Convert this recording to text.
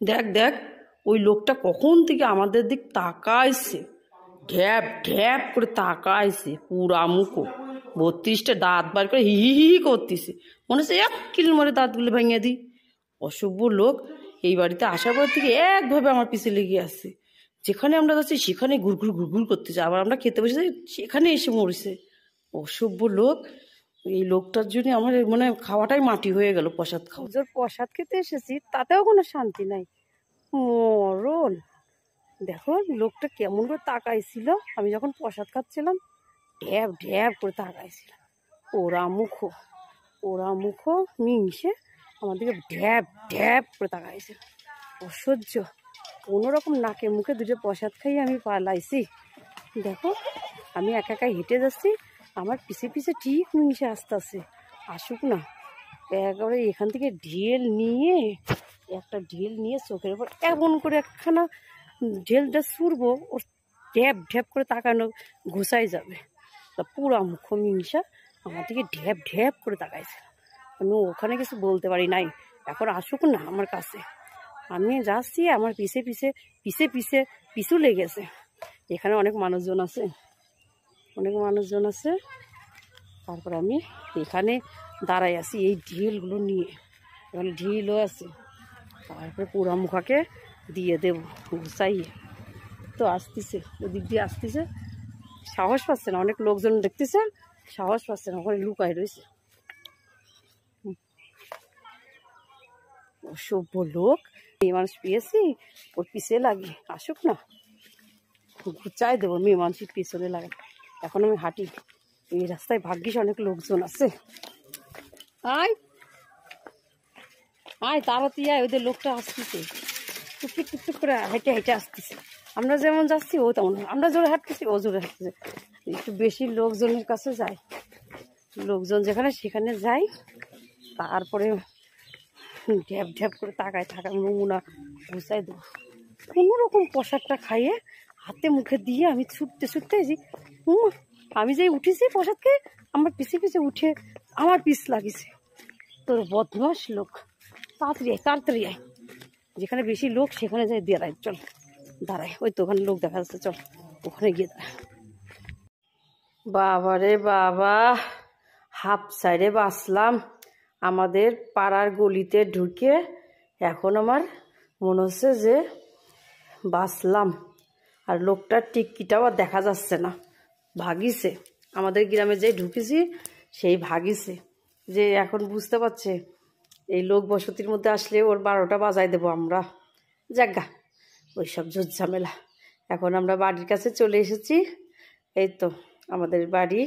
দেখ দেখ, ওই লোকটা কখন থেকে আমাদের দিক তাকাইছে, ঢ্যাপ ঢ্যাপ করে তাকাইছে, পুরা মুখো 32টা দাঁত বার করে হি হি হি করতেছে, মনে হচ্ছে এক কিল মারে দাঁতগুলো ভেঙে দিই। অসভ্য লোক এই বাড়িতে আসার পর থেকে একভাবে আমার পিছে লেগে আসছে। যেখানে আমরা যাচ্ছি সেখানে ঘুরঘুর ঘুরঘুর করতেছে, আবার আমরা খেতে বসে যাই সেখানে এসে মরেছে। অসভ্য লোক। এই লোকটার জন্য আমার মানে খাওয়াটাই মাটি হয়ে গেল। প্রসাদ খাওয়া, প্রসাদ খেতে এসেছি তাতেও কোনো শান্তি নাই, মরণ। দেখো লোকটা কেমন করে তাকাইছিল, আমি যখন প্রসাদ খাচ্ছিলাম ঢ্যাপ ঢ্যাপ করে তাকাইছিল। ওরা মুখো মিংসে আমাদেরকে ঢ্যাপ ঢ্যাপ করে তাকাইছিল। অসহ্য। কোনোরকম নাকে মুখে দুটো প্রসাদ খাইয়ে আমি পালাইছি। দেখো আমি একা একা হেঁটে যাচ্ছি, আমার পিছে পিছে ঠিক মিংসে আসতেছে, আসুক না। একেবারে এখান থেকে ঢেল নিয়ে চোখের উপর এমন করে একখানা ঢেলটা ছুড়বো, ওর ঢ্যাপ ঢ্যাপ করে তাকানো ঘুষাই যাবে। তা পুরা মুখ মিংসা আমার দিকে ঢ্যাপ ঢ্যাপ করে তাকাইছে। আমি ওখানে কিছু বলতে পারি নাই, এখন আসুক না আমার কাছে। আমি যাচ্ছি, আমার পিছু লেগেছে। এখানে অনেক মানুষজন আছে, তারপর আমি এখানে দাঁড়াই আছি এই ঢিলগুলো নিয়ে, এখানে ঢিলও আছে। তারপরে পুরা মুখাকে দিয়ে দেব গুছাইয়ে। তো আসতেছে, ওদিক দিয়ে আসতেছে, সাহস পাচ্ছে না, অনেক লোকজন দেখতেছে, সাহস পাচ্ছে না, ওখানে লুকায় রয়েছে। অসভ্য লোক। মেয়ে মানুষ পেয়েছি, ওর পিছিয়ে লাগি, আসুক না, গুচাই দেবো মেয়ে মানুষের পিছনে লাগে। এখন আমি হাঁটি, এই রাস্তায় ভাগ্যিস অনেক লোকজন আছে। আয় তাড়াতাড়ি আয়, ওদের লোকটা আসতেছে, টুকটুক করে হেঁটে হেঁটে আসতেছে। আমরা যেমন যাচ্ছি ও তেমন, আমরা জোরে হাঁটতেছি ও জোরে হাঁটতেছে। একটু বেশি লোকজনের কাছে যাই, লোকজন যেখানে সেখানে যাই, তারপরে ঢ্যাপ ঢ্যাপ করে তাকায় থাকা নমুনা গুছাই দেবো। কোনো রকম প্রসাদটা খাইয়ে হাতে মুখে দিয়ে আমি ছুটতে আমি যে উঠেছি প্রসাদ খেয়ে, আমার পিছে উঠে আমার পিছ লাগিছে। তোর বদমাস লোক, তাড়াতাড়ি আয়, যেখানে বেশি লোক সেখানে যাই দাঁড়ায়, ওই তো ওখানে লোক দেখা যাচ্ছে, চল ওখানে গিয়ে দাঁড়ায়। বাবা রে বাবা, হাফ সাইডে বাঁচলাম আমাদের পাড়ার গলিতে ঢুকে। এখন আমার মনে হচ্ছে যে বাঁচলাম, আর লোকটার টিকিটাও আর দেখা যাচ্ছে না, ভাগিছে। আমাদের গ্রামে যে ঢুকেছি সেই ভাগিছে, যে এখন বুঝতে পারছে এই লোক বসতির মধ্যে আসলে ওর 12টা বাজায় দেবো আমরা। যাজ্ঞা ওইসব ঝামেলা। এখন আমরা বাড়ির কাছে চলে এসেছি, এই তো আমাদের বাড়ি।